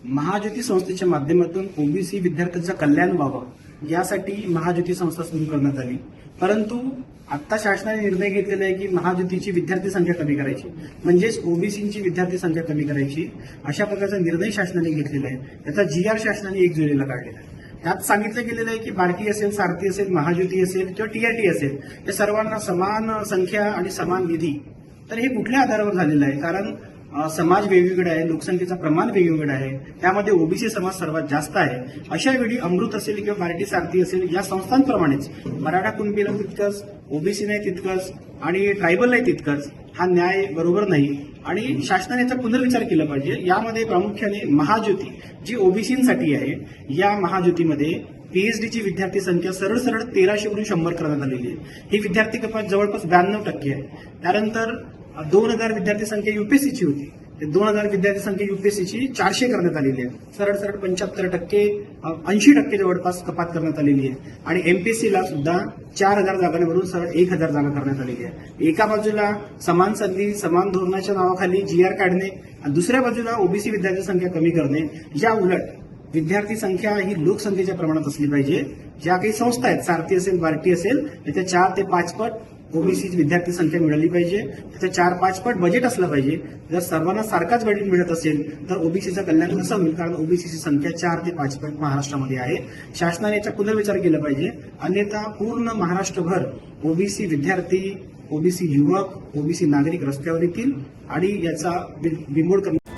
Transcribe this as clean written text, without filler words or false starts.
महाज्योती संस्थेच्या माध्यमातून ओबीसी विद्यार्थ्यांचं कल्याण व्हावं यासाठी महाज्योती संस्था सुरू करण्यात आली। परंतु आता शासनाने निर्णय घेतलेला आहे की महाज्योतीची विद्यार्थी संख्या कमी करायची, म्हणजेच ओबीसीची विद्यार्थी संख्या कमी करायची, अशा प्रकारचा निर्णय शासनाने घेतलेला आहे। त्याचा GR शासनाने 1 जुलैला काढलेला आहे। त्यात सांगितलं गेलेलं आहे की बार्टी असेल, सारथी असेल, महाज्योती असेल किंवा TRT असेल, या सर्वांना समान संख्या आणि समान निधी। तर हे कुठल्या आधारावर झालेलं आहे? कारण समाज वेगवेगळा आहे, लोकसंख्येचं प्रमाण वेगवेगळं आहे, त्यामध्ये ओबीसी समाज सर्वात जास्त आहे। अशा वेळी अमृत असेल किंवा बार्टी सारथी असेल या संस्थांप्रमाणेच मराठा कुणबीला तितकंच, ओबीसी नाही तितकंच आणि ट्रायबल नाही तितकंच, हा न्याय बरोबर नाही आणि शासनाने याचा पुनर्विचार केला पाहिजे। यामध्ये प्रामुख्याने महाज्योती जी ओबीसींसाठी आहे, या महाज्योतीमध्ये PhDची विद्यार्थी संख्या सरळ 1300 वरून 100 करण्यात आलेली आहे। ही विद्यार्थी कपात जवळपास 92% आहे। त्यानंतर 2000 विद्यार्थी संख्या UPSCची होती, ते 2000 विद्यार्थी संख्या UPSCची 400 करण्यात आलेली आहे। सरळ 75%, 80% जवळपास कपात करण्यात आलेली आहे। आणि MPSCला सुद्धा 4000 जागांवरून सरळ 1000 जागा करण्यात आलेली आहे। एका बाजूला समान संधी समान धोरणाच्या नावाखाली GR काढणे, आणि दुसऱ्या बाजूला ओबीसी विद्यार्थी संख्या कमी करणे। या उलट विद्यार्थी संख्या ही लोकसंख्येच्या प्रमाणात असली पाहिजे। ज्या काही संस्था आहेत, सारथी असेल, बार्टी असेल, त्याच्या 4 ते 5 पट ओबीसी विद्यार्थी संख्या मिळाली पाहिजे, त्याच्या 4-5 पट बजेट असलं पाहिजे। जर सर्वांना सारखाच बजेट मिळत असेल तर ओबीसीचं कल्याण कसं होईल? कारण ओबीसीची संख्या 4 ते 5 पट महाराष्ट्रामध्ये आहे। शासनाने याचा पुनर्विचार केला पाहिजे, अन्यथा पूर्ण महाराष्ट्रभर ओबीसी विद्यार्थी, ओबीसी युवक, ओबीसी नागरिक रस्त्यावर येतील आणि याचा बिमोड करण्यात